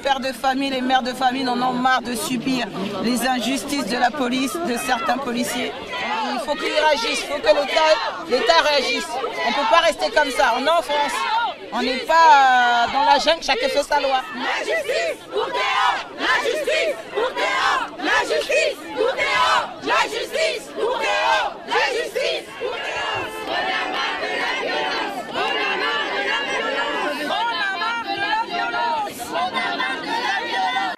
pères de famille, les mères de famille en ont marre de subir les injustices de la police, de certains policiers. Il faut qu'ils réagissent, il faut que l'État réagisse. On ne peut pas rester comme ça. On est en France. On n'est pas dans la jungle, chacun fait sa loi. La justice pour Théo, la justice pour Théo, la justice pour Théo, la justice pour Théo, la justice pour Théo. On a marre de la violence, on a marre de la violence, on a marre de la violence, on a marre de la violence.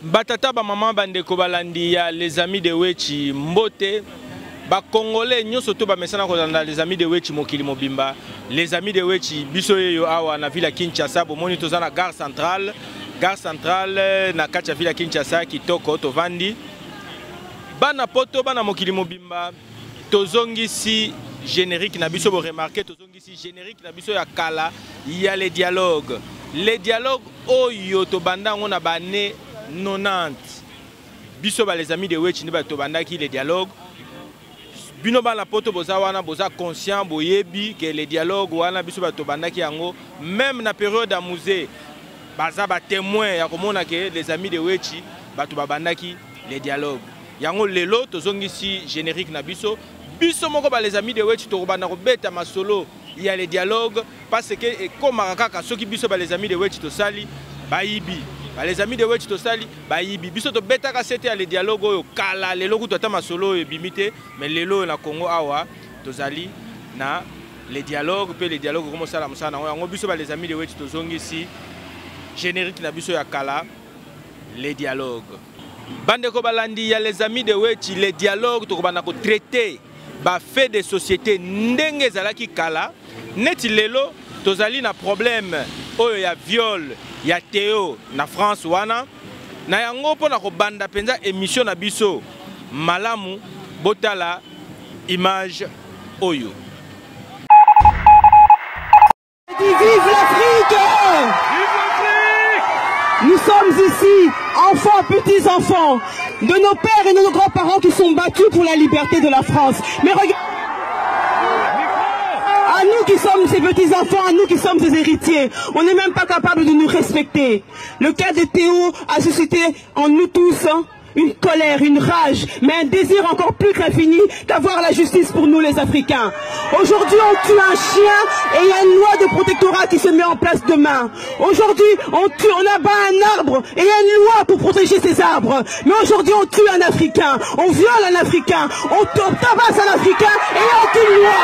Batata ba maman bandeko balandi ya les amis de Wechi Mbote. Ba Congolais nyoso to ba mesana ko dans les amis de Wechi mokili mobimba, les amis de Wechi biso yo awa na ville Kinshasa bomoni tozana gare centrale na kati ya ville Kinshasa kitoko tovandi bana poto bana mokili mobimba tozongisi générique na biso bo remarquer tozongisi générique na biso ya kala ya les dialogues oyo to banda ngona bane 90 biso ba les amis de Wechi ni ba to banda ki les dialogues. Bino bana poto boza wana boza conscient boyebi que les dialogues wana biso bato bandaki yango même na période à musée baza ba témoin ya komona que les amis de Wechi bato babandaki les dialogues yango lelo tozongisi générique na biso moko ba les amis de Wechi to bana ko beta masolo il y a les dialogues parce que comme kaka soki biso ba les amis de Wechi to sali bayibi. Les amis de Wechi tosali bayibi biso to beta ka c'était les dialogues oyo kala lelo ku tota masolo e bimité mais lelo na Congo awa tozali na les dialogues pe les dialogues comme ça la musana ngo biso ba les amis de Wechi tozongisi générique na biso ya kala les dialogues bande ko balandi ya les amis de Wechi les dialogues to ko bana ko traiter ba fait de société ndenge zalaki kala neti lelo tozali na problème oyo ya viol ya Théo na France wana na yango pona ko banda penza émission na biso malamu botala image oyo. Vive l'Afrique! Nous sommes ici, enfants, petits-enfants, de nos pères et de nos grands-parents qui sont battus pour la liberté de la France. Mais regardez, à nous qui sommes ces petits-enfants, à nous qui sommes ces héritiers, on n'est même pas capable de nous respecter. Le cas de Théo a suscité en nous tous une colère, une rage, mais un désir encore plus qu'infini d'avoir la justice pour nous les Africains. Aujourd'hui, on tue un chien et il y a une loi de protectorat qui se met en place demain. Aujourd'hui, on abat un arbre et il y a une loi pour protéger ces arbres. Mais aujourd'hui, on tue un Africain, on viole un Africain, on tabasse un Africain et il n'y a aucune loi.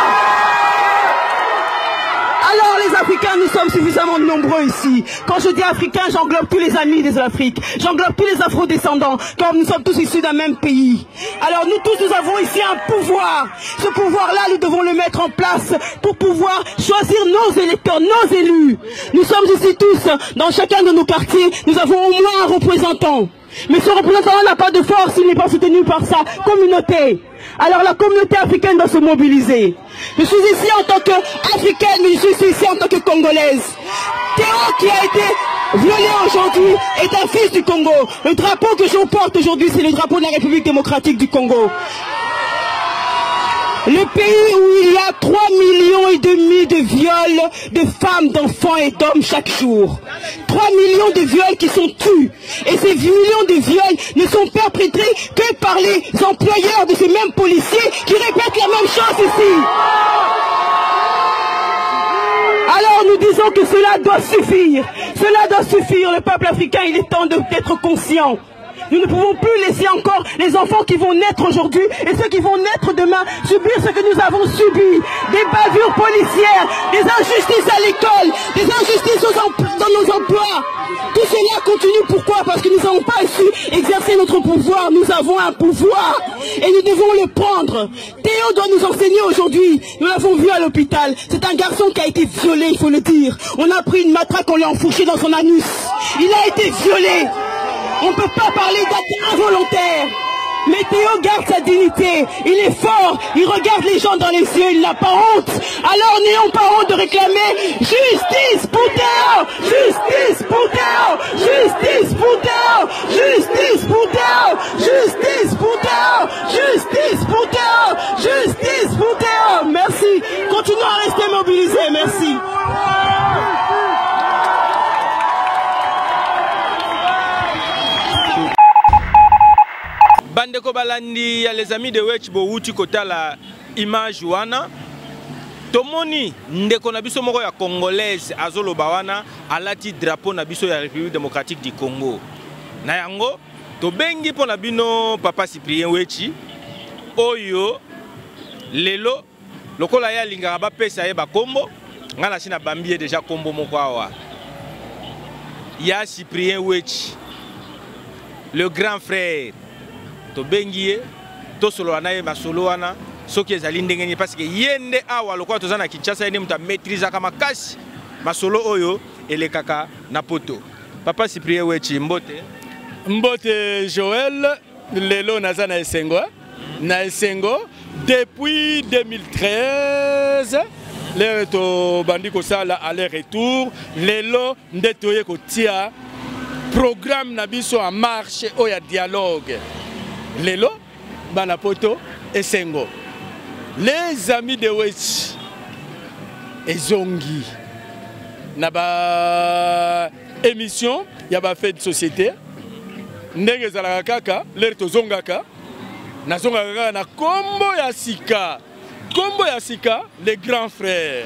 Alors les Africains, nous sommes suffisamment nombreux ici. Quand je dis Africains, j'englobe tous les amis des Afriques. J'englobe tous les Afro-descendants, comme nous sommes tous issus d'un même pays. Alors nous tous, nous avons ici un pouvoir. Ce pouvoir-là, nous devons le mettre en place pour pouvoir choisir nos électeurs, nos élus. Nous sommes ici tous, dans chacun de nos quartiers, nous avons au moins un représentant. Mais ce représentant n'a pas de force, il n'est pas soutenu par sa communauté. Alors la communauté africaine doit se mobiliser. Je suis ici en tant qu'Africaine, mais je suis ici en tant que Congolaise. Théo qui a été violé aujourd'hui est un fils du Congo. Le drapeau que je porte aujourd'hui, c'est le drapeau de la République démocratique du Congo. Le pays où il y a 3,5 millions de viols de femmes, d'enfants et d'hommes chaque jour. 3 millions de viols qui sont tués. Et ces millions de viols ne sont perpétrés que par les employeurs de ces mêmes policiers qui répètent la même chose ici. Alors nous disons que cela doit suffire. Cela doit suffire. Le peuple africain, il est temps d'être conscient. Nous ne pouvons plus laisser encore les enfants qui vont naître aujourd'hui et ceux qui vont naître demain subir ce que nous avons subi. Des bavures policières, des injustices à l'école, des injustices dans nos emplois. Tout cela continue. Pourquoi? Parce que nous n'avons pas su exercer notre pouvoir. Nous avons un pouvoir et nous devons le prendre. Théo doit nous enseigner aujourd'hui. Nous l'avons vu à l'hôpital. C'est un garçon qui a été violé, il faut le dire. On a pris une matraque, on l'a enfourché dans son anus. Il a été violé. On ne peut pas parler d'acte involontaire. Mais Théo garde sa dignité. Il est fort. Il regarde les gens dans les yeux. Il n'a pas honte. Alors n'ayons pas honte de réclamer justice pour Théo. Justice pour Théo. Justice pour Théo. Justice pour Théo. Justice pour Théo. Justice pour Théo. Justice pour Théo. Merci. Continuons à rester mobilisés. Merci. Bandeko balandi ya les amis de Wech bouti kotala image wana. Tomoni ndeko na biso moko ya congolaise azoloba wana alati drapeau na biso ya République démocratique du Congo. Na yango tobengi pona bino papa Cyprien Wechi oyo lelo lokola ya lingaka ba pesa ye ba kombo ngana sina bambie déjà kombo moko awa. Ya Cyprien Wechi le grand frère tobengi ye to solo wana ye masolo wana soki ezali ndenge parce que yende awa lokola tozana Kinshasa yende muta maîtriser kama kasi masolo oyo elekaka na poto. Papa Cyprien Wechi mbote. Mbote Joël, lelo naza na Esengo depuis 2013 le to bandi ko sala aller-retour lelo ndetoye ko tia programme na biso en marche o ya dialogue lelo bana poto Esengo les amis de Wech ezongi na ba émission ya ba fait de société ndenge zalaka kaka lere tozongaka nazongaka na kombo ya sika le grand frère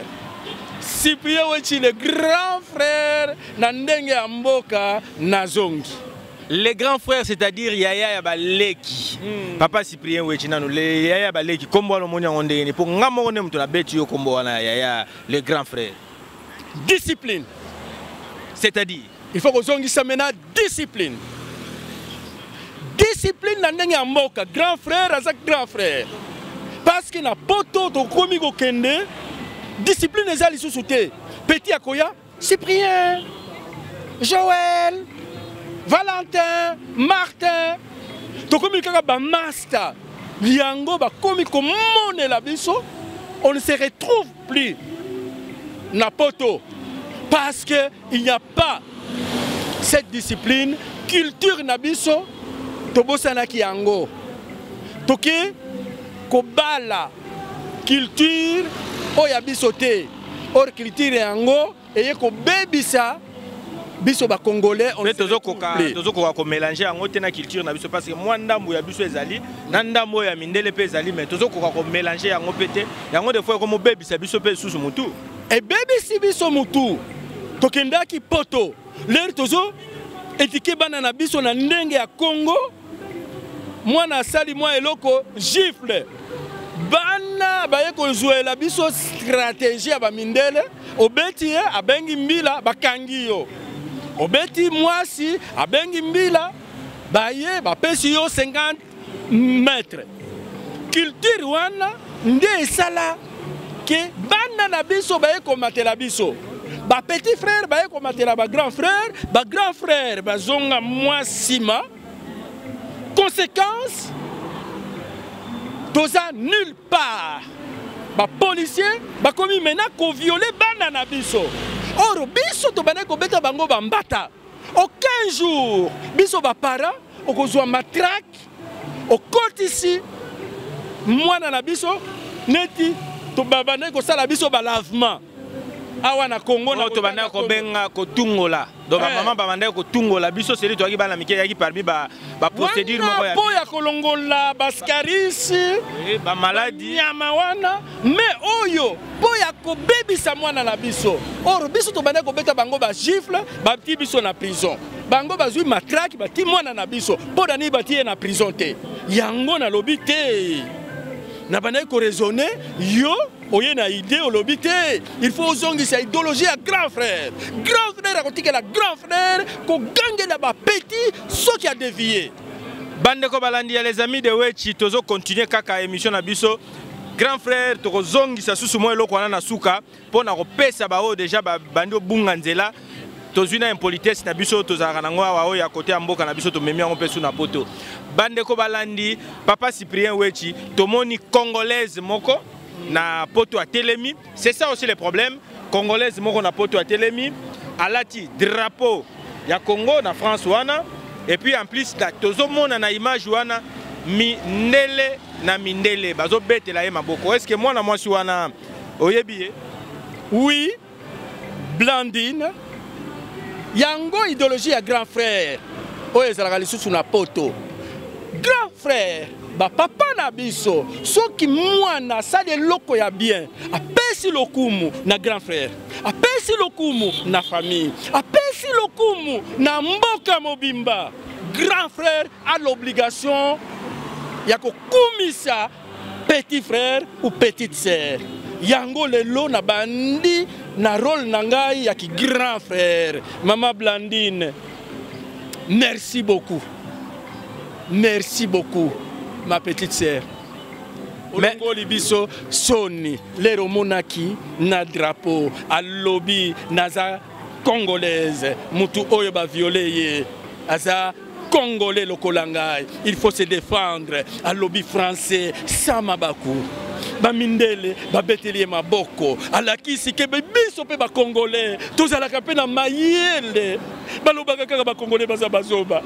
Cyprien Wechi le grand frère na ndenge ya mboka nazongi les grands frères c'est-à-dire yaya ya baleki papa Cyprien Wechi nanu le yaya ya baleki kombo wana moni ngo ndenge pour ngamo ne mtu na beti yo kombo wana yaya le grand frère discipline c'est-à-dire il faut que zongi ça mena discipline na ndenge ya mboka grand frère azak grand frère parce que na poto to komi ko kende discipline ezali lisusu te petit akoya Cyprien Joël Valentin Martin to komi kaka ba master liango ba komi ko monela biso on ne se retrouve plus na poto parce que il n'y a pas cette discipline culture na biso tobosana ki yango toke kobala culture oya biso te or culture yango eye ko bebisa biso ba congolais on tozokoka ko mélanger yango te na culture na biso parce que moi ndambo ya biso ezali na ndambo ya mindele pe ezali mais tozokoka ko mélanger yango pete yango des fois ko mo bebisa biso pe susu mutu e bebisi biso mutu tokendaki poto l'air tozo etike bana na biso na ndenge ya Congo mwana sali mwa eloko gifle bana baye ko jouer biso stratégie ya ba mindele obeti abengi mbila bakangi yo obeti mwasi abengi mbila baye bapesi yo 50 mètres culture wana nde esala ke bana na biso baye ko matela biso ba petit frère baye ko matela ba grand frère bazonga mwasima. Conséquence, toza nulle part. Ba policier, ba komi mena ko violer banana biso. Or biso to bana ko beta bango bambata. Aucun jour, biso ba para, o ko zwa matraque, o côté ici. Mwana na biso neti to babane ko sala biso ba lavement. Awa na Congo na to bana ko benga ko tungola donc maman ba banda ko tungola biso seli to aki bana mike yaki parmi ba procédure moko ya po ya kolongola bascarisi ba maladie nyama wana mais oyo po ya ko bebisa mwana na biso or biso to bana ko beta bango ba gifle ba ti biso na prison bango bazui matraque ba ti mwana na biso po dani ba ti na prison te yango na lobi te na bana ko raisonner yo oye na idée olobité il faut zongi sa idéologie à grand frère a côté la grand frère ko gangue na ba petit ce qui a dévié bande ko balandi les amis de Wechi tozo continuer kaka émission na biso grand frère to zongi sa susu mo eloko wana na suka pona ko pesa ba o déjà ba bandi obunga nzela tozuna impolitesse na biso tozaka nango awa o ya côté ya mboka na biso to memi yango pesu na poto bande ko balandi papa Cyprien Wechi tomoni congolaise moko na poto à Telemi, c'est ça aussi le problème. Congolaise moko na poto à Telemi, alati drapeau ya Congo na France wana et puis en plus la tozo mona na image wana mindele na mindele bazo betela ye maboko. Est-ce que moi na mwasi wana oyebi? Oui, Blandine. Yango idéologie ya grand frère. Oyo ezalaka lisusu na poto. Grand frère, ba papa na biso, soki mwana sa de loko ya bien, apesi lokumu na grand frère, apesi lokumu na famille, apesi lokumu na mboka mobimba. Grand frère a l'obligation ya ko kumisa petit frère ou petite sœur. Yango lelo na bandi na rôle na ngai ya ki grand frère. Maman Blandine, merci beaucoup. Merci beaucoup, ma petite sœur. Olongoli biso soni lero monaki na drapeau à lobby naza congolaise mutu oyo ba violé aza congolais lokolangai. Il faut se défendre à lobby français samabaku. Ba mindele ba betelie maboko alakisi ke biso pe ba congolais tous ala kapé na mayele balobaka kaka ba congolais baza bazoba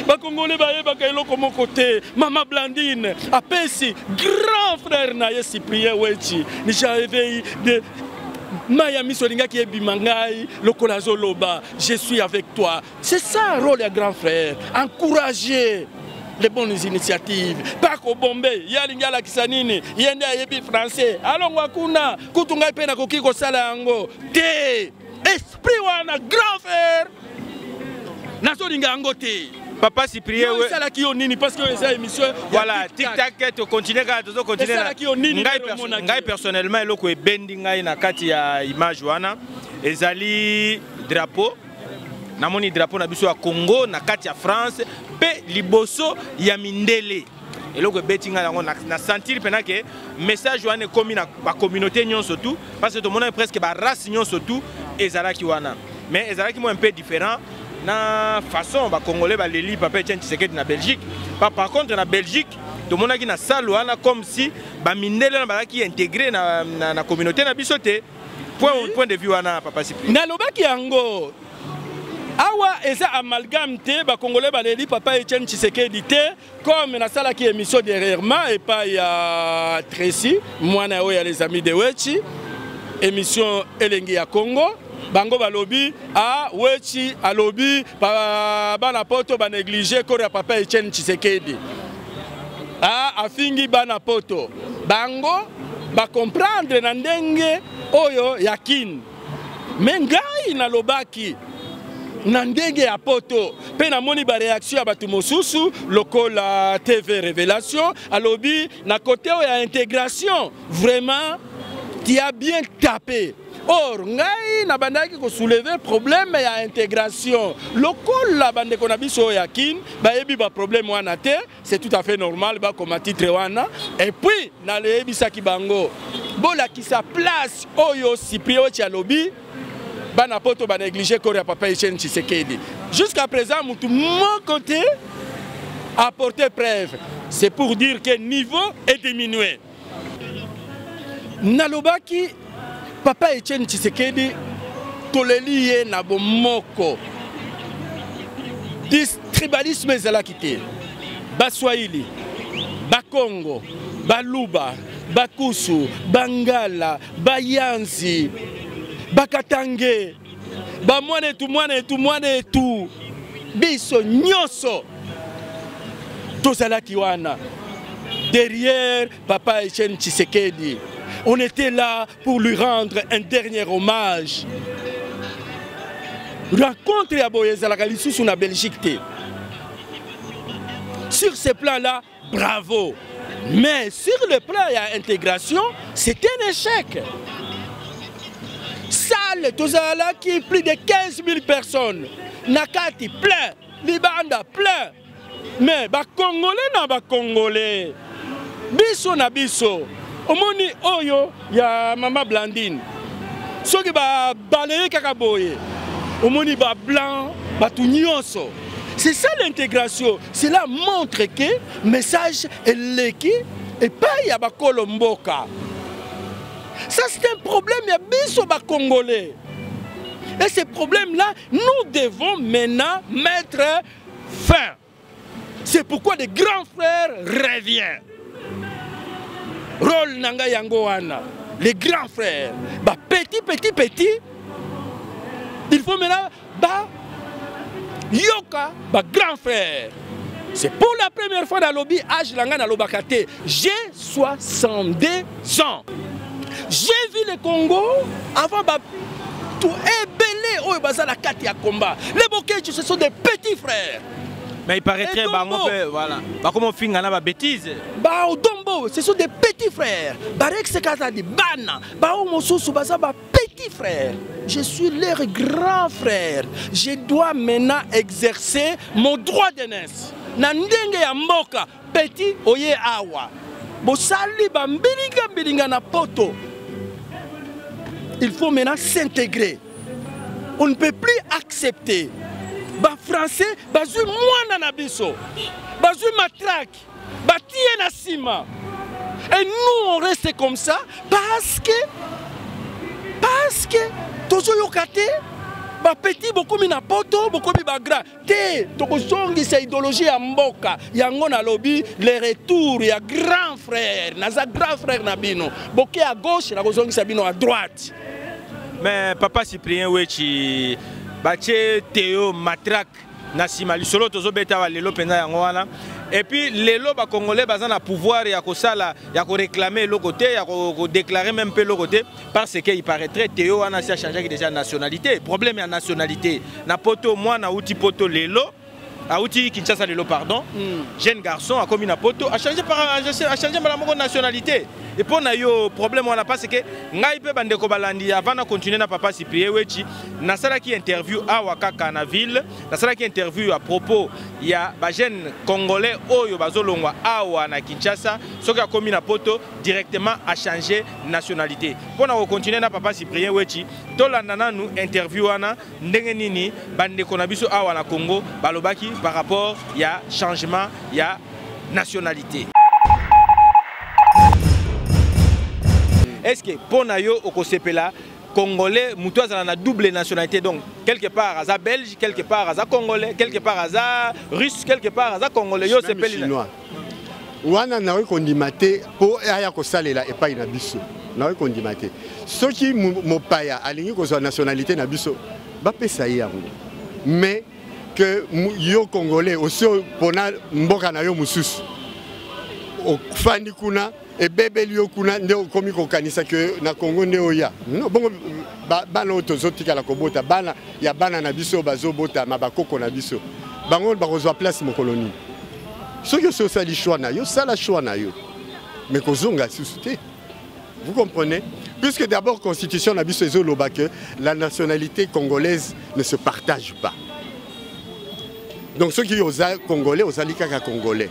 ba congolais ba yeba ka eloko moko te. Maman Blandine apesi grand frère na ye Cyprien Wechi ni j'avais de Maya misolinga qui est bimangai lokola zoloba je suis avec toi. C'est ça le rôle du grand frère, encourager les bonnes initiatives. Pas qu'au Bombay, il y a l'ingala kisanini, il y a des français. Alors, wakuna, kutunga pena kokiko salango. Te, esprit wana grand frère. Naso linga angote. Papa Cyprien, oui. Ça là qui nini parce que ça émission. Voilà, tic-tac, tu continues à continuer. Ngai personnellement, eloko ebendi ngai na kati ya image wana. Ezali drapeau. Namoni drapeau na biso ya Congo na kati ya France pe liboso ya mindele. Eloko betinga yango na sentir pena que message wana komi na ba communauté nyonso tout parce que tout le monde presque ba race nyonso tout ezalaki wana. Mais ezalaki mo un peu différent na façon ba congolais ba leli papa Etienne Tshisekedi na Belgique. Par contre na Belgique tout le monde qui na salle wana comme si ba mindele na ba ki intégré na communauté na biso te. Point de vue wana papa Cyprien. Na lobaki yango awa eza amalgame te ba congolais ba leli papa Etienne Tshisekedi te comme na sala ki émission dernièrement et pas ya Tracy mwana oya les amis de Wechi émission elengi ya Congo bango balobi a Wechi alobi bana poto ba négliger ko ya papa Etienne Tshisekedi afingi bana poto bango ba comprendre na ndenge oyo yakin mengai na lobaki na ndenge ya poto pe na moni ba réaction ya batu mosusu lokola TV Révélation alobi na côté ya intégration vraiment tu as bien tapé. Or ngai na bandaki ko soulever problème ya intégration lokola bande ko na biso ya kin ba yebi ba problème wana te, c'est tout à fait normal ba comme titre wana et puis na le yebisaki bango bola ki sa place oyo Cyprien Wechi alobi bana poto ba négliger ko ya papa Etienne Tshisekedi. Jusqu'à présent mon côté apporter preuve, c'est pour dire que niveau est diminué. Nalobaki papa Etienne Tshisekedi toleli ye na bomoko tribalisme ezalaki te baswahili bakongo baluba bakusu bangala bayanzi bakatange bamwana etu biso nyonso tozalaki wana derrière papa Etienne Tshisekedi. On était là pour lui rendre un dernier hommage. Rencontre à Boyezalaka sous la Belgique. Sur ce plan-là, bravo. Mais sur le plan de l'intégration, c'est un échec. Salle, Tozala qui plus de 15 000 personnes. Nakati plein, Libanda plein. Mais les Congolais na ba Congolais. Biso na biso. Omoni oyo ya Maman Blandine. Soki ba balaye kaka boye. Omoni ba blanc, ba tout nyonso. C'est ça l'intégration. Cela montre que message est leki et pas ya ba kolomboka. Ça c'est un problème ya biso ba congolais. Et ce problème-là, nous devons maintenant mettre fin. C'est pourquoi les grands frères reviennent. Rôle nanga yangoana, les grands frères, bah petit, il faut maintenant bah yoka bah grand frère. C'est pour la première fois dans le lobby, âge langa na lobakate. J'ai 62 ans. J'ai vu le Congo avant tout ébélé au bazar la carte ya combat. Les Bokechi, ce sont des petits frères. Mais il paraîtrait voilà. Bah comment fingana ba bêtise. Bah Odombo, ce sont des petits frères. Barek Sekata di Bana, bah Omosusu baza ba petits frères. Je suis leur grand frère. Je dois maintenant exercer mon droit d'aînesse. Na ndenge ya mboka, petit oye awa. Bosali ba mbilinga na poto. Il faut maintenant s'intégrer. On ne peut plus accepter. Les Français, bazui mwana na biso, bazui matraque, batie na sima. Et nous on reste comme ça parce que tozo yokate, ba petit beaucoup mina poto, beaucoup mi ba grand. Te tokosongi sa idéologie ya mboka, yango na lobby le retour ya grand frère, naza grand frère na bino. Boké à gauche, na kozongi sa bino à droite. Mais papa Cyprien Wechi Bache Théo Matrak Nasima Lisolo Tozo Beta wa lelo penza yango wana. Et puis lelo ba Congolais bazan na pouvoir ya ko sala ya ko réclamer le côté ya ko déclarer même peu le côté parce que il paraîtrait Théo wana si a changé déjà nationalité. Problème ya nationalité. Na poto moi na outi poto lelo Aouti Kinshasa lelo pardon. Jeune garçon a commis na poto a changé la nationalité. Et pour yo problème on a pas c'est que ngai pe bande ko balandi avant de continuer na papa Cyprien Wechi na sala qui interview à Wakaka na ville na sala qui interview à propos il y a ba jeune congolais oyo bazolongwa awa na Kinshasa soki a commis na poto directement a changé nationalité. Pour na continuer na papa Cyprien Wechi tolanda nanu interview wana ndenge nini bande ko na biso awa na Congo balobaki par rapport il y a changement il y a nationalité. Est-ce que pour Nayo au Kosepela, Congolais, Moutouaz a double nationalité, donc quelque part à Belge, quelque part à Congolais, quelque part à Russe, quelque part à Congolais, yo c'est chinois. Wana na kondimate pour aya ko salela et pas na biso. Na kondimate. Ceux qui mopaya alingi ko sa nationalité na biso, ba pesa yango. Mais que yo Congolais aussi pona mboka na yo mususu. O fandi kuna et bébé liyo kuna nde komi ko kanisa que na Congo nde oya non bongo bana otozotika la kobota bana ya bana na biso bazobota mabakoko na biso bango bakozwa place mo colonie ce que c'est ça li choix na yo ça la choix na yo mais kozonga susute vous comprenez puisque d'abord constitution na biso ezoloba que la nationalité congolaise ne se partage pas donc ceux qui osa congolais osalika ka congolais.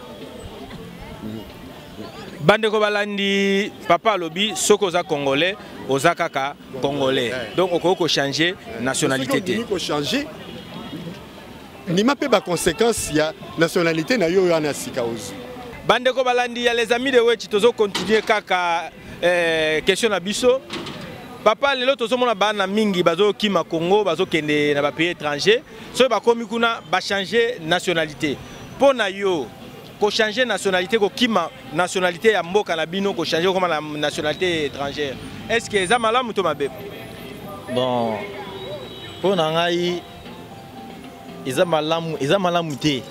Bande ko balandi papa lobi soko za congolais ozakaka congolais donc oko changer nationalité té ko changer ni ma pe ba conséquence ya nationalité na yo yana sikaozu bande ko balandi ya les amis de Wechi tozo continuer kaka question na biso papa lelo tozo mona bana mingi bazo kima Congo bazo kende na ba pays étranger so ba komi kuna ba changer nationalité pona yo ko changer nationalité ko kima nationalité ya mboka na bino ko changer comme la nationalité étrangère est-ce que ça malamu to mabe bon pour ngai ils ont malamu té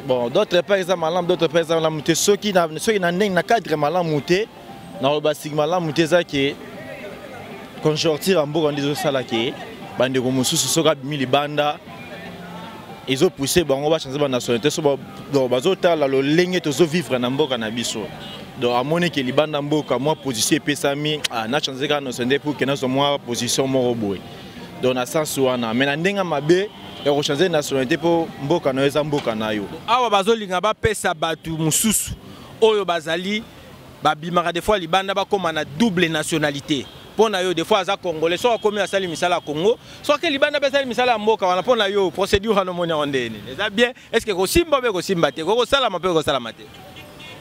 bon d'autres part ils ont malamu d'autres part ils ont malamu té ceux qui na cadre malamu té na ba sigma malamu té ça que quand sortir en mboka ndizo sala ke bande ko mususu soka bimi banda. Ils ont poussé bango ba changer ba nationalité so ba bazota la lo lenge tozo vivre na mboka na biso donc amone ke libanda mboka moi position pesami na changer ka nationalité pour que na so moi position moko boy donc na sens wana mais na ndenga mabe ya ko changer nationalité pour mboka na eza mboka na yo awa bazolinga ba pesa batu mususu oyo bazali ba bimaka des fois libanda ba koma na double nationalité. Pour yo des fois za congolais soit comme à sali misala Congo soit que libanda ba sali misala mboka wana pour yo procédure no moni ondeni eza bien est-ce que ko simba be ko simba te ko sala mape ko sala mate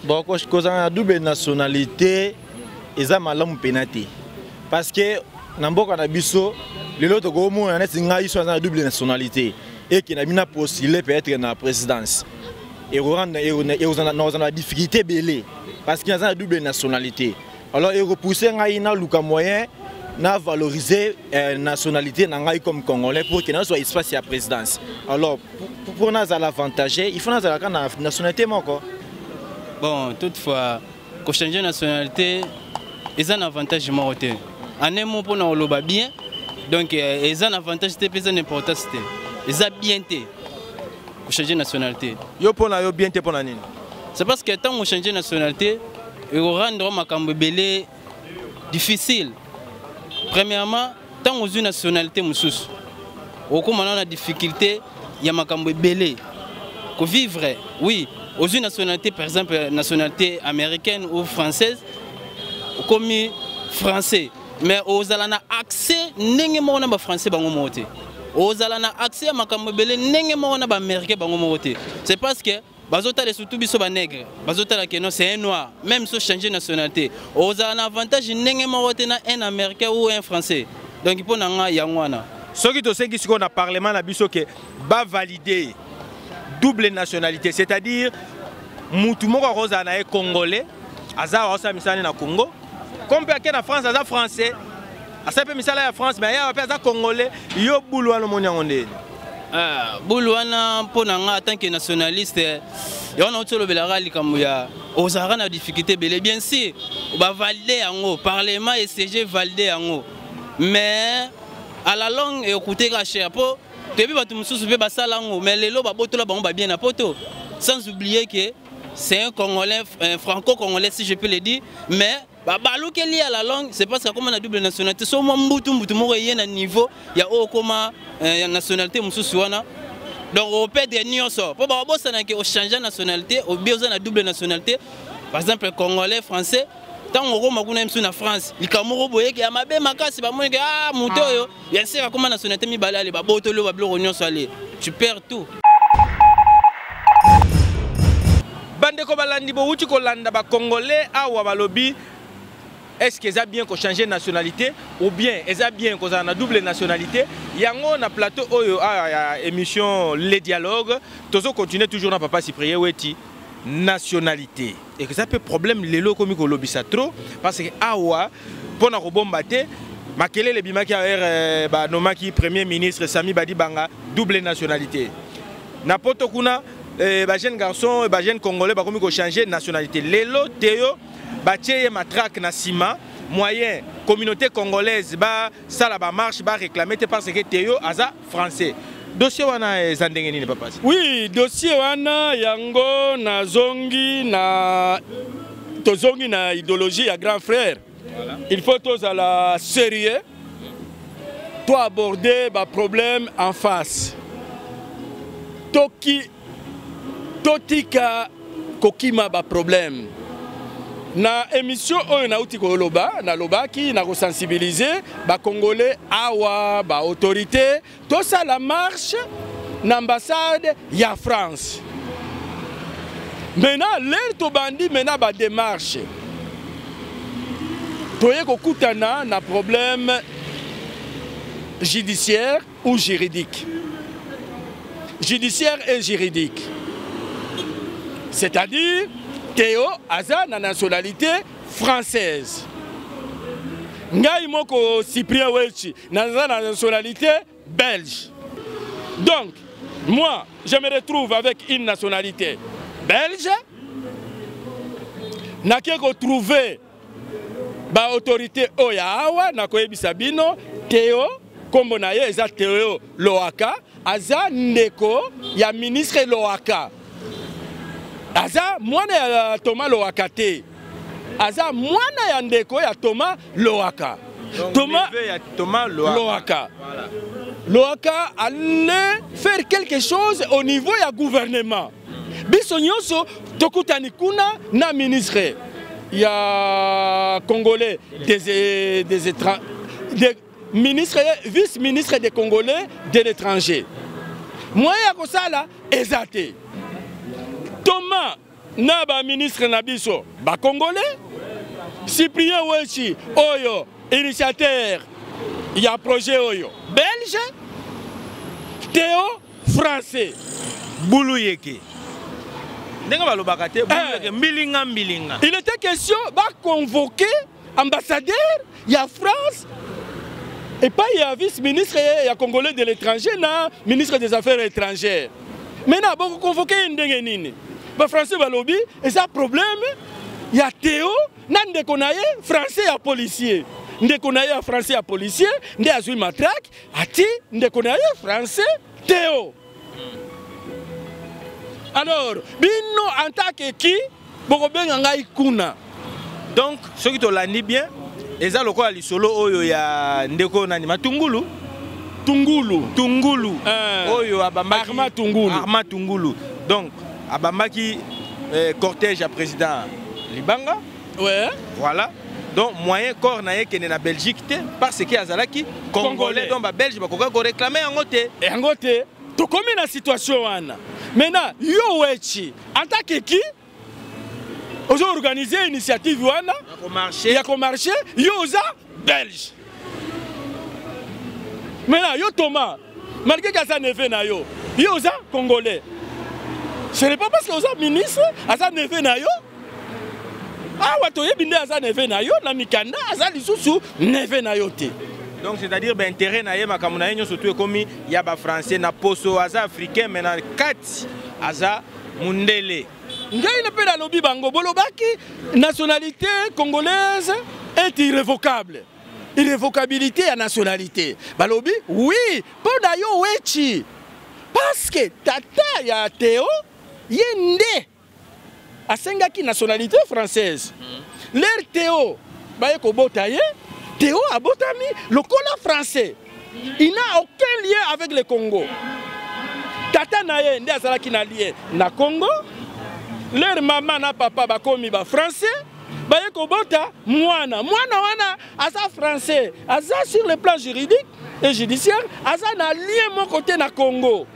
bon ko za double nationalité eza malamu penate parce que na mboka na biso lelo to ko mo na ngai so na double nationalité et qui na bina postuler peut-être na présidence et rendre et on a difficulté belé parce qu'il y a une double nationalité. Alors, il repousse un luka moyen na valoriser nationalité nangai comme congolais pour que na soit espace ya présidence. Alors pour na za l'avantage, il faut na za la nationalité moko. Bon, toutefois, quand changer de nationalité, ils ont un avantage marocain. En un mot pour nous le bien, donc ils ont un avantage de plus important. Ils ont bien été. Quand changer de nationalité. Yo pour na yo bien été pour na nini. C'est parce que tant qu'on change de nationalité, il rendre ma cambelé difficile. Premièrement, tant qu'on a une nationalité moussous, au comment on a difficulté, il y a ma cambelé. Qu'on vivre, oui. Aux une nationalité, par exemple, nationalité américaine ou française, comme français. Mais aux alana accès, n'engue na français bango moté. Aux alana accès à makambele, n'engue na américain bango moté. C'est parce que bazota les surtout biso ba nègre, bazota la non c'est un noir, même si changer nationalité. Aux alana avantage n'engue na un américain ou un français. Donc il faut nanga yangwana. Ce qui te sait qui qu'on a parlement na biso que ba valider double nationalité, c'est-à-dire mutu moko roza na congolais, aza osa misani na Congo, comme pe na France aza français, asa pe misala ya France mais ya pe aza congolais, yo boulwana monyango ndeni. Boulwana pona nga en tant que nationaliste, yo na otolo belara likambo ya ozara na difficulté belé bien sûr, ba valider yango, parlement et CG valider yango. Mais à la longue et écouter ka cher po Tebi batu mususu pe basala ngo mais lelo ba botola bango ba bien na poto sans oublier que c'est un Congolais franco-congolais si je peux le dire mais ba balou ke lié à la langue c'est parce que comme on a double nationalité so mo mbutu moko yé na niveau ya o koma nationalité mususu wana donc au perdre nyonso po ba bosana ke o changer nationalité au bien na double nationalité par exemple congolais français tant on roma kuna msu na France likamoro boye ke amabe makasi ba monike ah muto yo ya sera comme nationalité mi balale ba botolo ba bloko nyonso ale tu perds tout. Bande ko balandi bo wuti ko landa ba congolais awa balobi est-ce qu'ils ont bien changer nationalité ou bien ils ont bien qu'on a double nationalité yango na plateau oyo émission les dialogues tozo continuer toujours na papa Cyprien Weti nationalité et que ça peut problème lelo komi ko lobisa trop parce que awa pona ko bombaté makele le bimaki a ba nomaki premier ministre Sami Badibanga double nationalité na poto kuna ba jeune garçon ba jeune congolais ba komi ko changer nationalité lelo teo ba tieye matraque na sima moyen communauté congolaise ba sala ba marche ba réclamer parce que teo aza français. Dossier wana zandenge nini papa? Oui, dossier wana yango na zongi na tozongi na idéologie ya grand frère. Voilà. Il faut tous à la sérieux. Toi aborder ba problème en face. Totika kokima ba problème. Na émission oyo na uti ko loba na lobaki na ko sensibiliser ba congolais awa ba autorité to ça la marche na ambassade ya France. Maintenant l'air to bandi maintenant ba démarche. Toye ko kutana na problème judiciaire ou juridique. Judiciaire et juridique. C'est-à-dire Théo aza na nationalité française. Ngai moko Cyprien Weti na nationalité belge. Donc, moi, je me retrouve avec une nationalité belge. Na ke ko trouver ba autorité oyawa na ko yebisa bino Théo kombo na ye eza Théo Loaka aza ndeko ya ministre Loaka. Aza mwana ya Thomas Loaka te. Aza mwana ya ndeko ya Thomas Loaka. Thomas Loaka. Voilà. Loaka allait faire quelque chose au niveau du gouvernement. Biso nyonso tokutani kuna na ministre ya congolais des étrangers, vice-ministre des Congolais de l'étranger. Moi ya kosala ezate. Thomas Naba ministre Nabiso, ba Congolais, Cyprien Weti, Oyo, initiateur, il y a projet Oyo, belge, Théo, français, Boulouyeke. Il était question de convoquer ambassadeur, il y a France, Et pas il y a vice-ministre et il y a Congolais de l'étranger, ministre des Affaires étrangères. Maintenant, vous convoquez une dengenine. Les Français vont lobby, et ça problème. Il y a Théo, nande konaye français à policier. Nde konaye français à policier, nde azui matraque, ati nde konaye français Théo. Alors, bino en tant que qui, bokobenga ngai kuna. Donc, ce qui te l'a dit bien, et ça le quoi lisolo oyo ya ndeko nani matungulu. Tungulu. Oyo abambaki Arma Tungulu. Donc, abambaki cortège à président Libanga. Ouais. Voilà. Donc moyen corps na yeke na Belgique parce que azalaki congolais donc ba belge ba ko réclamer en ngote. To comme na situation wana. Maintenant yo wechi en tant que qui ozo organiser initiative wana ya ko marcher yo za belge. Maintenant yo Thomas malgré que ça ne fait na yo za congolais. Ce n'est pas parce que oza ministre asa ne fait na yo. Ah, donc c'est-à-dire ben intérêt na yema kamuna yenyo surtout comme il y a ba français na poso aza africain mais na 4 aza mundele. Ngai na pe na lobby bango bolobaki nationalité congolaise est irrévocable. Irrévocabilité à nationalité. Balobi oui, pour d'ailleurs wechi. Parce que tata ya Théo yende a Sengaki nationalité française. L'air Théo, Théo a botami, le cola français. Il n'a aucun lien avec le Congo. Tata naye nde azalaki na lien na Congo. Leur maman na papa bakomi ba français. Baye ko bota mwana wana asa français. Asa sur le plan juridique et judiciaire, asa na lien mon côté na Congo.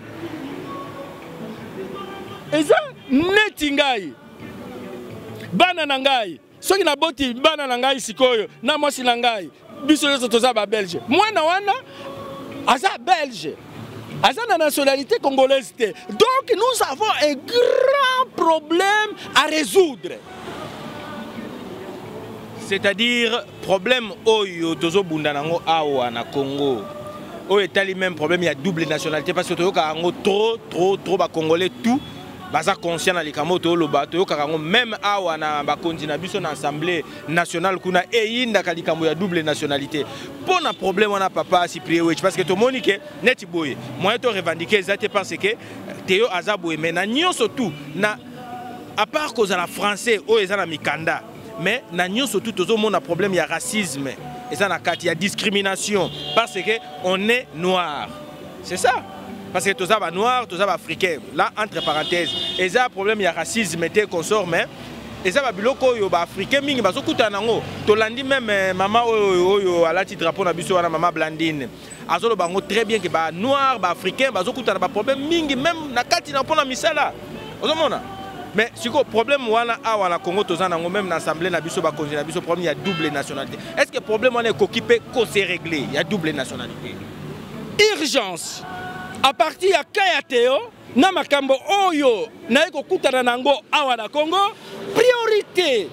Eza netingai. Bana nangai, soki na boti bana nangai sikoyo, na mwasi nangai, biso yoso toza ba belge. Mwana wana aza belge. Aza na nationalité congolaise. Donc nous avons un grand problème à résoudre. C'est-à-dire problème oyo tozo bunda nango awa na Congo. Oyo etali même problème il y a double nationalité parce que toyoka ngo trop ba congolais tout. Baza conscient na likamoto loba to yokarango même awa na bakonzi na biso na assemblée nationale kuna eyinda kalikambo ya double nationalité pona problème wana papa Cyprien Wech parce que to monique neti boye moyen to revendiquer ezate parce que Théo azaboye mais na nyonso tout na à part cause la français o ezana mikanda mais na nyonso tout tozo mona problème ya racisme ezana kati ya discrimination parce que on est noir. C'est ça. Parce que tous les noirs, tous les africains, là entre parenthèses, et ça problème il y a racisme et consort mais et ça va biloko yo ba africain mingi bazo kutanango to landi même maman oyo ala ti drapeau na biso wana maman Blandine azolo bango très bien que ba noir ba africain bazo kutana ba problème mingi même na kati na pona misala ozomona mais siko problème wana awa na Congo tozanango même na assemblée na biso ba konzi na biso problème il y a double nationalité. Est-ce que problème wana kokipé ko se régler il y a double nationalité? Urgence. À partir de Kaya Théo, na makambo oyo na eko kutana nango awa na Congo, priorité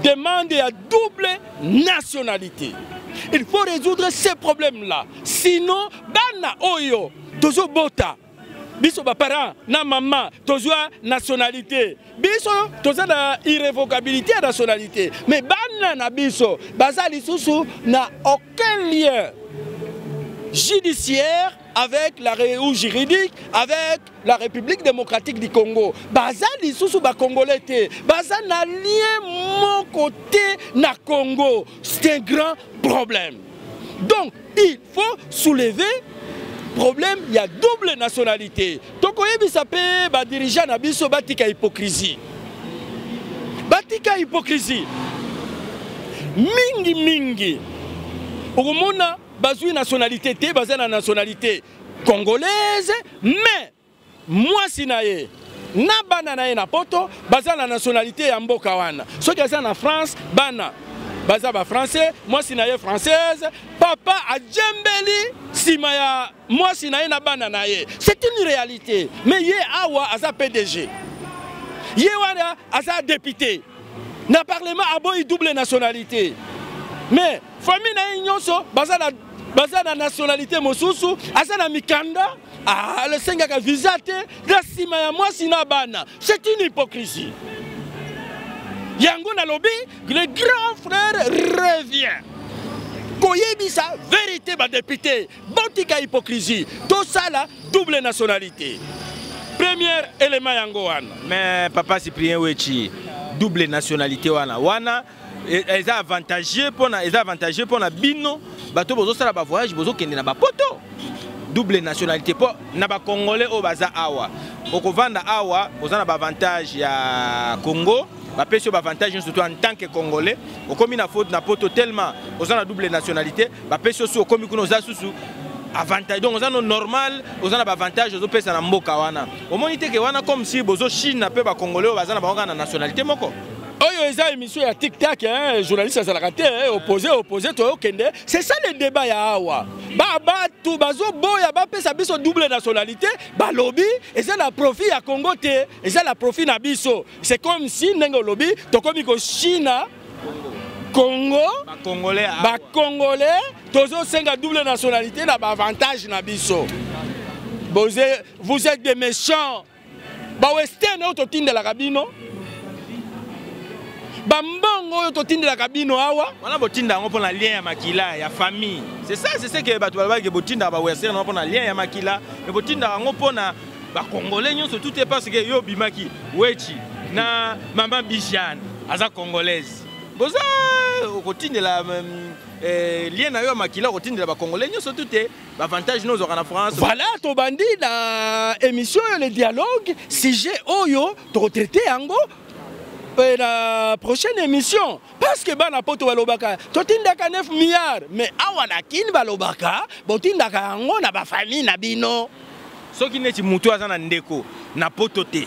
demande à double nationalité. Il faut résoudre ces problèmes-là. Sinon, bana oyo tozo bota. Biso ba parents na maman tozo nationalité. Biso tozo na irrévocabilité à nationalité. Mais bana na biso bazali susu na aucun lien judiciaire avec ou juridique avec la République démocratique du Congo. Bazali susu ba congolais te. Bazali na lien mon côté na Congo. C'est un grand problème. Donc il faut soulever problème, il y a double nationalité. Donc il s'appelle ba dirigeant na biso batika hypocrisie. Batika hypocrisie. Mingi. Oumona bazui nationalité te bazé na nationalité congolaise mais moi sinaye na bana na na poto bazé na nationalité ya mboka wana soki aza na France bana baza ba français moi sinaye française papa a djembeli sima ya moi sinaye na bana na ye. C'est une réalité mais ye awa aza PDG ye wana aza député na parlement aboyi double nationalité. mais famille na nyonso baza na nationalité mosusu asa na mikanda le sengaka visa te na sima ya mwasi na bana. C'est une hypocrisie. Yango na lobi le grand frère revient. Koyebisa vérité ba député botika hypocrisie. Tout ça là double nationalité. Premier élément yango wana. Mais papa Cyprien Wechi double nationalité wana ils ont avantagé pour na bino bato bozo sala ba voyage bozo kende na ba poto double nationalité pour na ba congolais au baza awa okovanda awa boza na ba avantage ya Congo ba pesi ba avantage surtout en tant que congolais okomi na faute na poto tellement boza na double nationalité ba pesi aussi okomi kuno za susu avantage donc oza no normal oza na ba avantage ozo pesa na mboka wana omoni te ke wana comme si bozo Chine na pe ba congolais au baza na ba na nationalité moko. Oyo eza émission ya TikTok hein, journaliste ça la raté opposé to okende. C'est ça le débat ya awa. Ba tout bazo boya ba pesa biso double nationalité, ba lobby et ça la profit ya Congo te, et ça la profit na biso. C'est comme si ndenge lobby to komi ko China Congo ba congolais tozo senga double nationalité na ba avantage na biso. Vous êtes des méchants. Ba western autotinde la cabino. Bambongo totinde la cabine awa wana botinda ngo pona lien ya makila ya famille c'est ça que bato balaba ke botinda ba western ngo pona lien ya makila mais botinda ngo pona ba congolais nyonso tout est parce que yo bimaki wechi na maman Bichane aza congolaise boza okotinde la lien na yo makila okotinde ba congolais nyonso tout est avantage nous en France. Voilà to bandi na émission le dialogue sujet oyo to traiter yango la prochaine émission parce que bana poto balobaka totindaka 9 milliards mais awana kin balobaka botindaka ngo na ba famille na bino soki neti mutu azana ndeko na poto te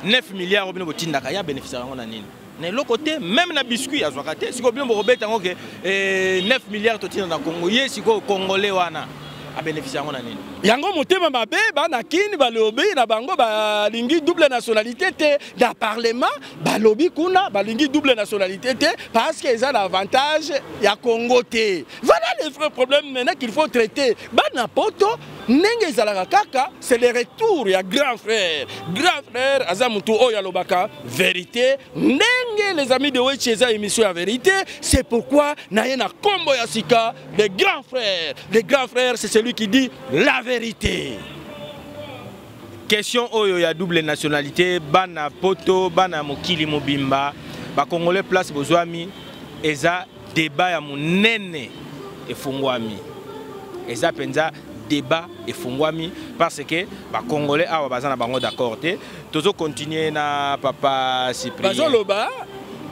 9 milliards obino botindaka ya bénéfice ngo na nini na loko te même na biscuit azwaka te siko bino bobeta ngo ke 9 milliards totinda na Congo ye siko congolais wana a bénéficié à mon année. Yango motema mabe bana kini balobi na bango balingi double nationalité te da parlement balobi kuna balingi double nationalité te parce que ils ont l'avantage ya Congo te. Voilà les vrais problèmes maintenant qu'il faut traiter. Bana poto nenge ezalaka kaka c'est le retour ya grand frère azamutu oya lobaka vérité nenge les amis de Wecheza émission ya vérité c'est pourquoi naye na kombo ya sika les grands frères c'est celui qui dit la vérité. Question oyo ya double nationalité bana poto bana mokili mobimba ba congolais place bozwami eza débat ya munene efungwami eza penza débat efungwami parce que ba congolais awa bazana bango d'accord te tozo continuer na papa Cyprien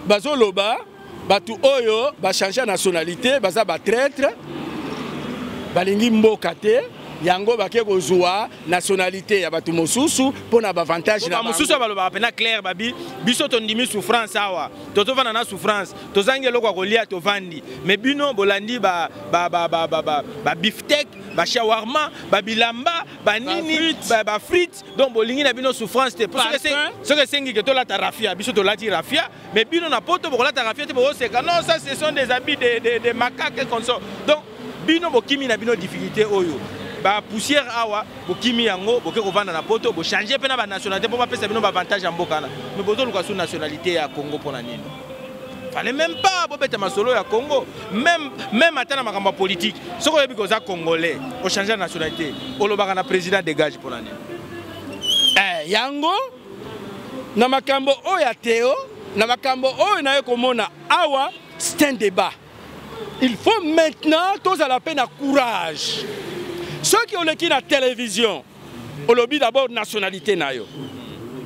bazoloba batu oyo ba changer nationalité baza ba traître balingi mboka te yango bake kozwa nationalité ya batu mosusu pona ba avantage na mosusu baloba pena clair babi biso tondimi souffrance awa tozovana na souffrance tozangi eloko kolia tovandi mais bino bolandi ba beefsteak ba shawarma ba bilamba ba nini ba frites donc bolingi na bino souffrance te parce que ce que sengi que to la rafia biso to lati rafia mais bino na poto bokola ta rafia te bo seka non ça ce sont des habits de macaques comme ça donc bino bokimi na bino difficulté oyo ba poussière awa bokimi yango boke kovanda na poto bo changer pena ba nationalité pour pas pesa bino ba avantage en mbokana mais bozo luka sous nationalité ya Congo pona nini fallait même pas bobeta masolo ya Congo même atana makamba politique soko yebi koza congolais o changer nationalité o lobaka na président dégage pona nini yango na makambo oya Théo na makambo oyo na yekomona awa c'est un débat. Il faut maintenant tous à la peine à courage. Ceux qui ont le qui la télévision, au lobby d'abord nationalité nayo.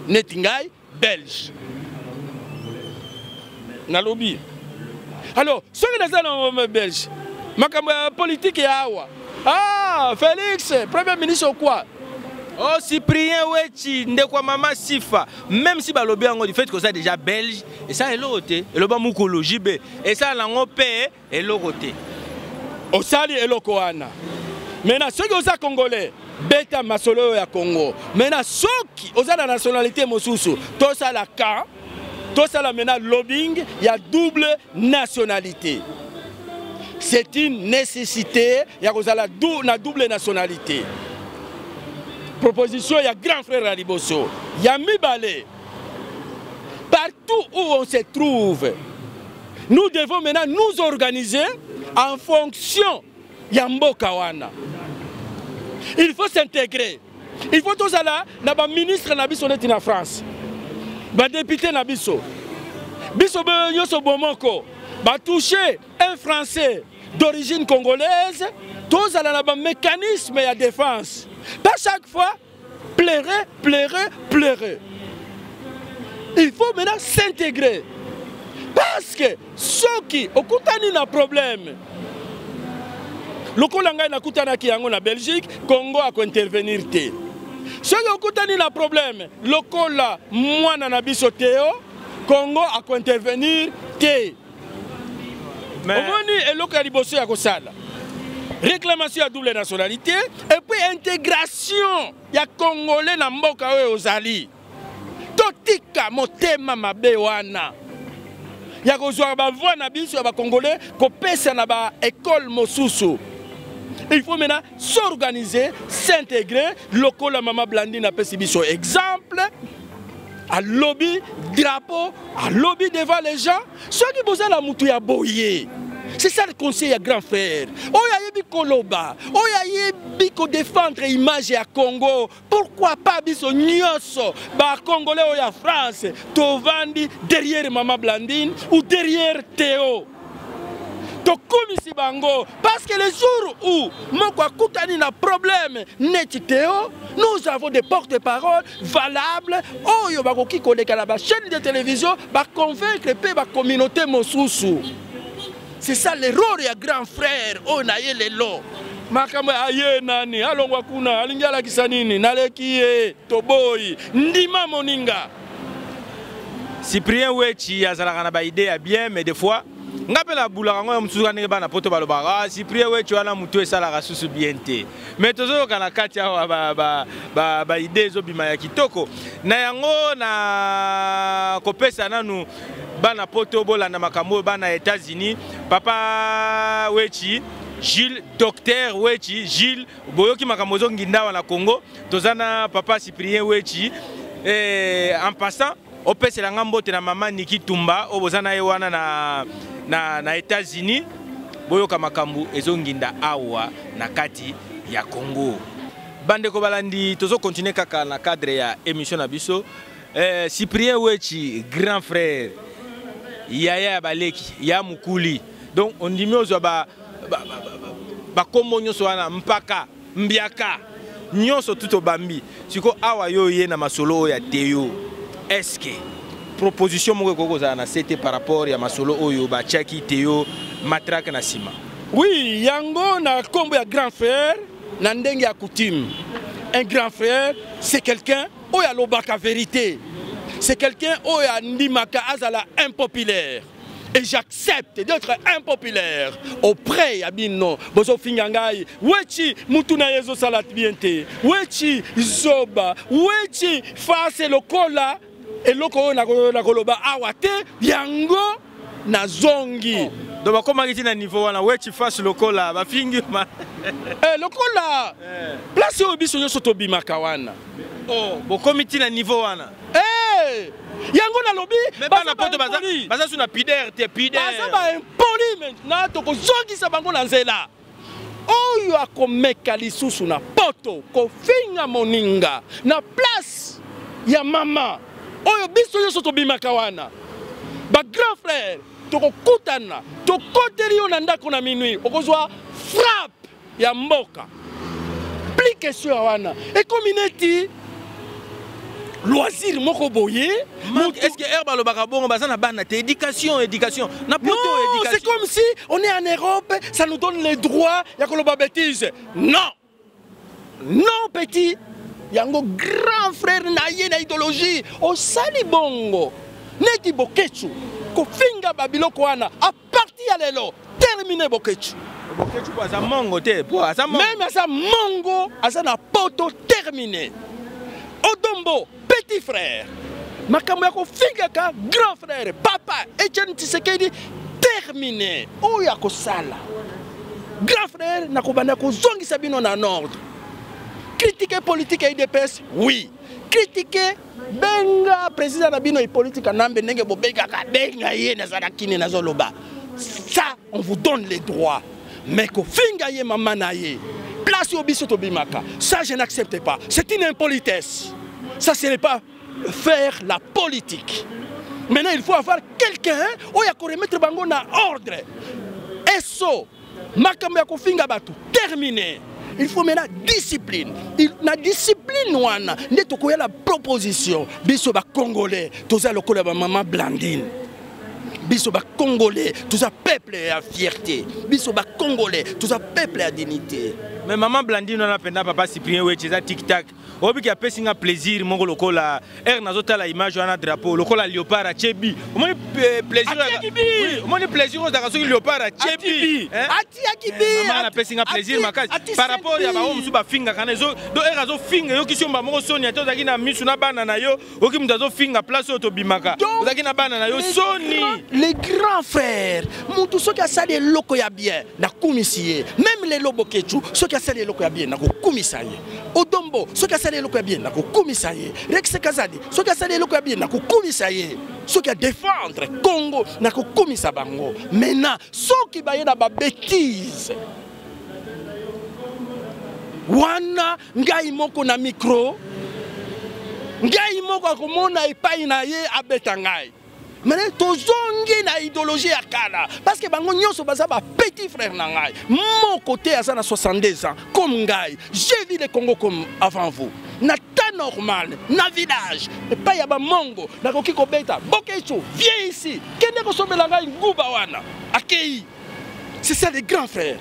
Netingay belge. Na lobby. Alors, ceux qui sont belge, ma politique est awa. Ah, Félix, premier ministre ou quoi? Oh, Cyprien Wechi, ndekwa mama Sifa, même si balobi yango du fait que ça déjà belge, et ça est l'autre, et le bas moukolo JB, et ça l'ango paye, et l'autre. Au sali et l'okoana. Maintenant, ceux qui sont congolais, beta masolo ya Congo. Maintenant, ceux qui ont la nationalité mosusu, tout ça la cas, tout ça la maintenant lobbying, il y a double nationalité. c'est une nécessité. Il y a la double nationalité. Proposition, il y a grand frère à Liboso. Il y a Mibale. Partout où on se trouve, nous devons maintenant nous organiser en fonction de Mboka wana. Il faut s'intégrer. Il faut tous aller dans le ministre en France, le député Nabiso, Biso Nyoso Bomoko, toucher un Français d'origine congolaise, tous aller dans le mécanisme de défense. Pas chaque fois, pleurer. Il faut maintenant s'intégrer. Parce que ceux qui ont un problème, le Kolanga na kutana ki yango na Belgique, Congo a intervenir té. Ceux qui ont un problème, le Kola mwana na biso Théo, Congo a intervenir té. Mais omoni eloko liboso ya kosala. Réclamation à double nationalité et puis intégration ya Congolais na mboka oyo ozali. Totika motema mabe wana. Ya kozwa ba voix na biso ya ba Congolais ko pesa na ba école mosusu. Il faut maintenant s'organiser, s'intégrer. Lokola Mama Blandine a pesi biso exemple. À lobby, drapeau, à lobby devant les gens. Ceux qui besoin la moutou ya boye. C'est ça le conseil à grand frère. Oya yebi koloba, oya yebi ko défendre l'image à Congo. Pourquoi pas biso nyoso ba Congolais oya France, tovandi derrière Mama Blandine ou derrière Théo. Tokumisi bango parce que les jours où moko akutani na problème neti Théo, nous avons des porte-paroles valables. Oyo bakoki koleka na ba chaîne de télévision ba convaincre pe ba communauté mosusu. C'est ça l'erreur ya grand frère onaye lelo. Makambo aye nani alongwa kuna alingala kisanini nalekiye toboyi ndima moninga. Cyprien Wechi azalaka na ba idée ya bien mais des fois ngapela bulaka ngo msuka ndenge bana poto balobaka Cyprien Wechi wana mutu esalaka susu bien te. Mais tozo kana kati ya ba idée zo bima ya kitoko na yango na kopesa nanu bana poto bola na makambo bana États-Unis papa Wechi Gilles docteur Wechi Gilles boyoki makambo zo ngindawa na Congo tozana papa Cyprien Wechi en passant opesela ngambote na mama Niki Tumba obozana ye wana na États-Unis boyoka makambo ezonginda awa na kati ya Congo. Bande ko balandi tozo continuer kaka na cadre ya émission na biso. Cyprien Wechi grand frère Yaya Baleki ya Mukuli. Donc on dit mieux ba kombo nyoso wana mpaka mbiaka nyoso tuto bambi siko awa yo ye na masolo ya Théo. Est-ce que proposition moko kokoza na c'était par rapport ya masolo oyo ba chaki Théo matraque na sima? Oui, yango na kombo ya grand frère na ndenge ya coutume. Un grand frère, c'est quelqu'un oya lobaka vérité. C'est quelqu'un oya ndimaka azala impopulaire. Et j'accepte d'être impopulaire auprès ya bino. Bozo fingangai, wechi mutuna yezo salat biente. Wechi zoba, wechi face lokola et loko na koloba awate yango na zongi. Donc comment il na niveau wana wechi face lokola ba fingi ma. Lokola. Place au biso nyoso to bimaka wana. Oh, bo comité na niveau wana. Yango na lobby mais bana poto baza suna pider te pider. Baza ba impoli maintenant to ko zongi sa bango na nzela. Oyo akomeka lisusu na poto ko finga moninga na place ya mama. Oyo biso nyoso to bimaka wana. Ba grand frère to ko kutana to koteli yo na ndako na minuit okozwa frappe ya mboka. Plus question wana. Et comme ineti loisir moko boye, est-ce que herba le bagabon bazana bana éducation na poto éducation. C'est comme si on est en Europe, ça nous donne les droits ya koloba bêtise. Non. Non petit. Yango grand frère na ye na idéologie au sali bongo. Neti bokechu ko finga babiloko wana a partir ya lelo terminer bokechu. Bokechu kwa za mongo te po asa mongo. Même asa mongo asa na poto terminé. Odombo petit frère. Makambo yako finga ka grand frère papa Etienne Tshisekedi terminé. Oya ko sala. grand frère nakobanda kozongisa bino na ordre. Critiquer politique et IDPS, oui. Critiquer benga président na bino et politique nambe ndenge bobenga ka benga ye na zarakine na zoloba. Ça on vous donne les droits. Mais ko finga ye mama na ye. Place au biso to bimaka. Ça je n'accepte pas. C'est une impolitesse. Ça ce n'est pas faire la politique. Maintenant il faut avoir quelqu'un où il y a qu'on remettre bango na ordre. Eso makambo ya ko finga batu terminé. Il faut maintenant discipline. La discipline wana nde tokoya la proposition biso ba congolais toza lokola ba maman Blandine. Biso ba congolais toza peuple à fierté. Biso ba congolais toza peuple à dignité. Mais maman Blandine on a penda papa Cyprien weche za tic tac. Obi ki apesi nga plaisir moko lokola nazota la image wana drapeau lokola léopard a Tchebi. Omoni plaisir. Oui, omoni plaisir aux dakaso léopard a Tchebi. Ati akibi. Maman apesi nga plaisir makasi. Par rapport ya ba omusu ba finga kana zo do azo finga yo kisio moko soni to zaki na misu na bana na yo oki mutazo finga place to bimaka. Zaki na bana na yo soni. Les grands frères, mutu soki asali loko ya bien na kumisiye. Même les lobokechu soki asali loko ya bien na kumisaye. Odombo soki asali loko ya bien na kumisaye. Rex Kazadi soki asali loko ya bien na kumisaye. Soki a défendre Congo na kumisa bango. Maintenant soki baye na ba bêtise. Wana ngai moko na micro. Ngai moko akomona epai na ye abeta ngai. Mais tozongi na idéologie ya kala parce que bango nyonso baza ba petit frère na ngai. Mon côté azana 62 ans comme ngai. J'ai vu le Congo comme avant vous. Na ta normal, na village, et pas ya ba mongo, na koki ko beta. Bokecho, viens ici. Kende ko sobela ngai nguba wana. Akei. C'est ça les grands frères.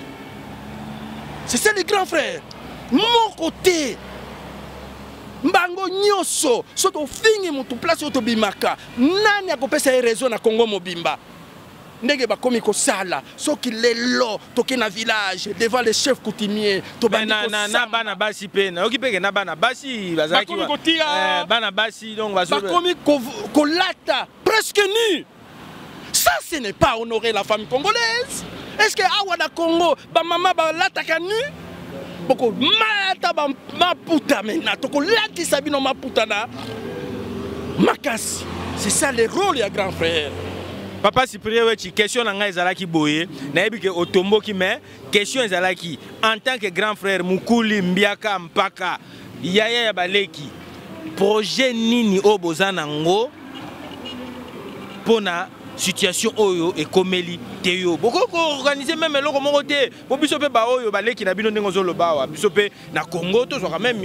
C'est ça les grands frères. Mon côté Mbango nyoso soto fingi mutu place oto bimaka nani akopesa raison na Congo mobimba ndenge bakomi ko sala soki lelo toke na village devant les chefs coutumiers to na bana basi pena okipeke na bana basi bazaki bana basi donc bakomi ko lata presque nu. Ça ce n'est pas honorer la famille congolaise. Est-ce que awa na Congo ba mama ba lata ka nu? Boko mata ba maputa mena toko lati sabino maputa na makasi. C'est ça le rôle ya grand frère. Papa Cyprien wechi question na ngai ezalaki boye na yebi ke otomboki mais question ezalaki en tant que grand frère mukuli mbiaka mpaka yaya ya baleki projet nini obozana ngo pona situation oyo ekomeli teyo boko ko organiser même eloko moko te po biso pe ba oyo baleki na bino ndenge zoloba wa biso pe na Congo to so quand même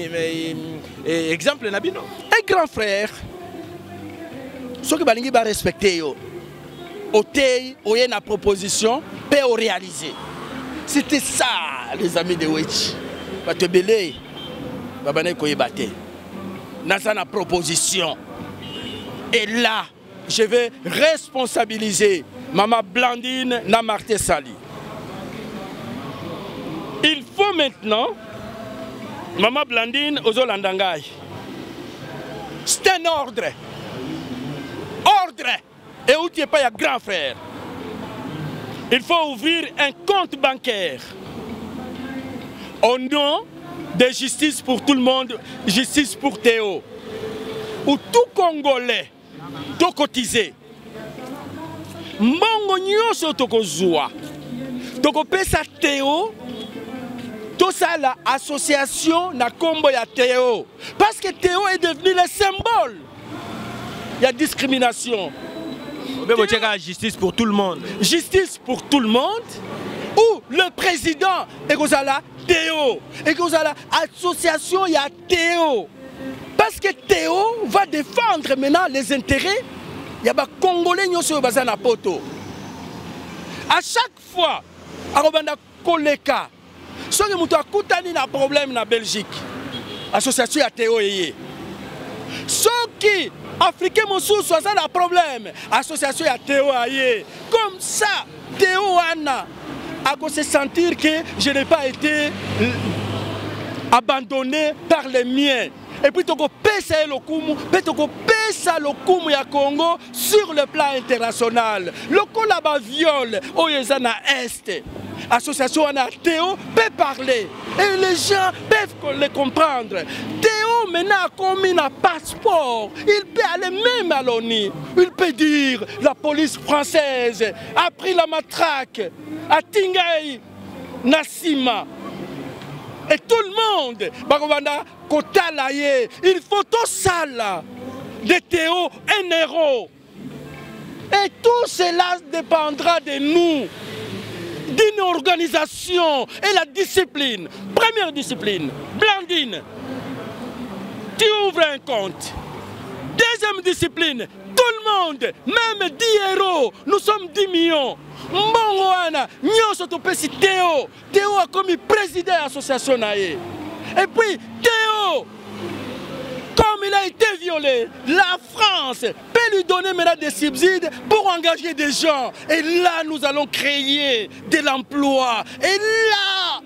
exemple na bino un grand frère soki balingi ba respecter yo otei oye na proposition pe o réaliser. C'était ça les amis de Wechi bato belé babane ko yebate nasa na proposition et là je vais responsabiliser Maman Blandine na Martin Sali. Il faut maintenant, Maman Blandine aux Olandangai. C'est un ordre. Ordre. Et où tu n'es pas un grand frère. Il faut ouvrir un compte bancaire. Au nom de justice pour tout le monde, justice pour Théo. Où tout Congolais to cotiser mbongo nyonso tokozwa tokopesa Théo to sala association na kombo ya Théo parce que Théo est devenu le symbole. Il y a discrimination. Justice pour tout le monde. Justice pour tout le monde. Ou le président et kozala Théo et kozala association ya Théo. Parce que Théo va défendre maintenant les intérêts. Il y a des Congolais qui sont dans poto. À chaque fois, à Robanda Koleka, ceux qui ont un problème en Belgique, l'association à Théo est. Ceux qui Africains sont un problème, l'association à Théo est. Comme ça, Théo a se sentir que je n'ai pas été abandonné par les miens. Et puis, tu pèses le Congo ya Congo sur le plan international. Le Colaba viol, Oyezana Est. association Théo peut parler et les gens peuvent les comprendre. Théo maintenant a commis un passeport, il peut aller même à l'ONU, il peut dire la police française a pris la matraque à Tingaï, Nassima. Et tout le monde, il faut tout ça là, de Théo un héros. Et tout cela dépendra de nous, d'une organisation et la discipline. Première discipline, Blandine, tu ouvres un compte. Deuxième discipline, tout le monde, même 10 héros, nous sommes 10 millions. Mbongoana, Nyoso Topesi Théo. Théo a commis président de l'association Naé. Et puis Théo, comme il a été violé, la France peut lui donner maintenant des subsides pour engager des gens. Et là, nous allons créer de l'emploi. Et là,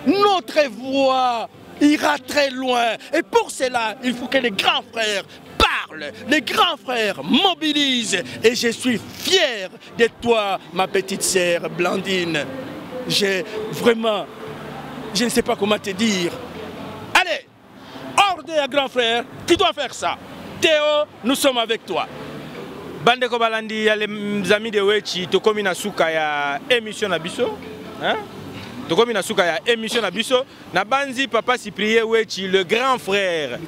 notre voix ira très loin. Et pour cela, il faut que les grands frères parlent, les grands frères mobilisent. Et je suis fier de toi, ma petite sœur Blandine. J'ai vraiment, je ne sais pas comment te dire. Allez, ordre à grand frère, tu dois faire ça. Théo, nous sommes avec toi. Bande Kobalandi, les amis de Wechi, tu comme une souka ya émission na biso, hein? Tu comme une souka ya émission na biso. Na banzi papa Cyprien Wechi, le grand frère.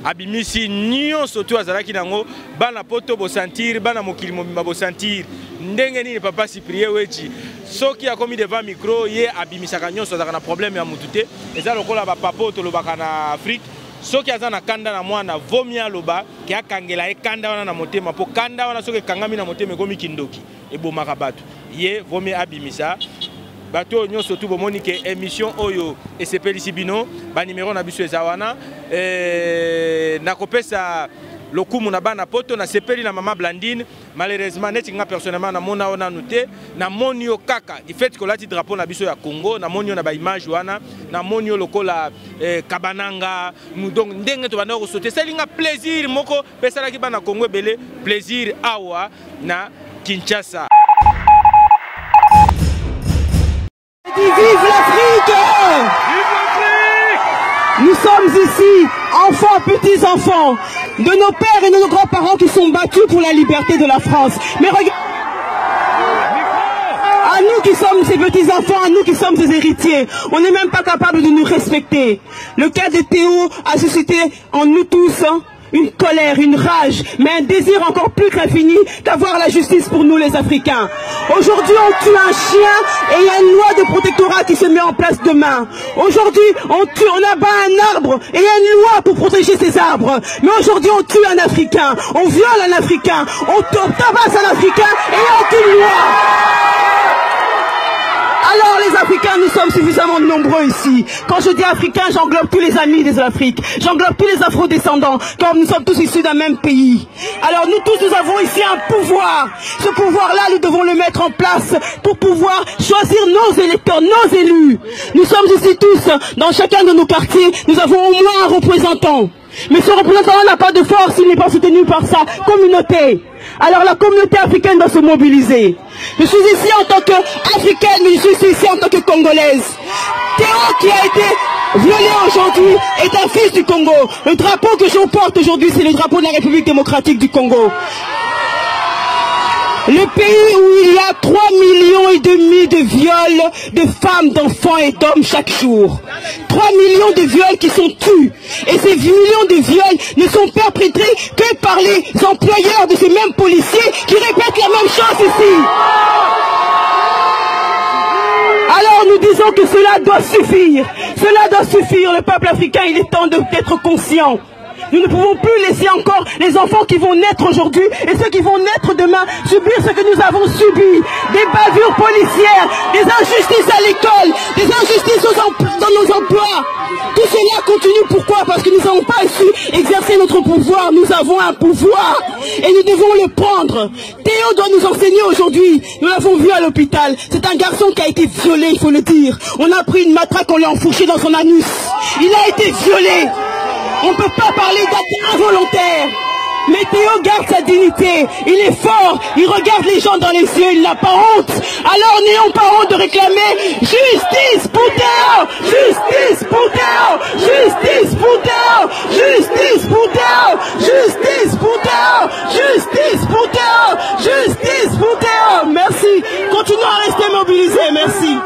Abimisi nyon surtout azalaki nango bana poto bo sentir bana mokili mobimba bo sentir ndenge nini papa Cyprien Wechi soki a commis devant micro ye abimisaka nyonso azaka na problème ya mutu te eza lokola ba papa tolobaka na Afrique soki aza na kanda na mwana vomi aloba ki akangela e kanda wana na motema po kanda wana soki kangami na motema ekomi kindoki ebomaka bato ye vomi abimisa bato nyonso tout bomoni ke émission oyo esepelisi bino ba numéro na biso ezawana na kopesa lokumu na bana poto na sepeli na mama Blandine malheureusement neti nga personnellement na mona ona noté na monio kaka il fait que lati drapeau na biso ya Congo na monio na ba image wana na monio lokola kabananga donc ndenge to bana ko sauter selinga plaisir moko pesa ki bana Congo belé plaisir awa na Kinshasa. Vive l'Afrique! Nous sommes ici, enfants, petits-enfants, de nos pères et de nos grands-parents qui sont battus pour la liberté de la France. Mais regardez, à nous qui sommes ces petits-enfants, à nous qui sommes ces héritiers, on n'est même pas capable de nous respecter. Le cas de Théo a suscité en nous tous une colère, une rage, mais un désir encore plus qu'infini d'avoir la justice pour nous les Africains. Aujourd'hui, on tue un chien et il y a une loi de protectorat qui se met en place demain. Aujourd'hui, on abat un arbre et il y a une loi pour protéger ces arbres. Mais aujourd'hui, on tue un Africain, on viole un Africain, on tabasse un Africain et il n'y a aucune loi. Alors les Africains, nous sommes suffisamment nombreux ici. Quand je dis Africains, j'englobe tous les amis des Afriques. J'englobe tous les afro-descendants, car nous sommes tous issus d'un même pays. Alors nous tous, nous avons ici un pouvoir. Ce pouvoir-là, nous devons le mettre en place pour pouvoir choisir nos électeurs, nos élus. Nous sommes ici tous, dans chacun de nos quartiers, nous avons au moins un représentant. Mais ce représentant n'a pas de force, il n'est pas soutenu par sa communauté. Alors la communauté africaine doit se mobiliser. Je suis ici en tant qu'Africaine, mais je suis ici en tant que Congolaise. Théo qui a été violé aujourd'hui est un fils du Congo. Le drapeau que je porte aujourd'hui, c'est le drapeau de la République démocratique du Congo. Le pays où il y a 3,5 millions de viols de femmes, d'enfants et d'hommes chaque jour. 3 millions de viols qui sont tués. Et ces millions de viols ne sont perpétrés que par les employeurs de ces mêmes policiers qui répètent la même chose ici. Alors nous disons que cela doit suffire. Cela doit suffire. Le peuple africain, il est temps d'être conscient. Nous ne pouvons plus laisser encore les enfants qui vont naître aujourd'hui et ceux qui vont naître demain subir ce que nous avons subi. Des bavures policières, des injustices à l'école, des injustices dans nos emplois. Tout cela continue. Pourquoi? Parce que nous n'avons pas su exercer notre pouvoir. Nous avons un pouvoir et nous devons le prendre. Théo doit nous enseigner aujourd'hui. Nous l'avons vu à l'hôpital. C'est un garçon qui a été violé, il faut le dire. On a pris une matraque, on l'a enfourché dans son anus. Il a été violé. On ne peut pas parler d'acte involontaire. Mais Théo garde sa dignité. Il est fort. Il regarde les gens dans les yeux. Il n'a pas honte. Alors n'ayons pas honte de réclamer justice pour Théo. Justice pour Théo. Justice pour Théo. Justice pour Théo. Justice pour Théo. Justice pour Théo. Justice pour Théo. Merci. Continuons à rester mobilisés. Merci.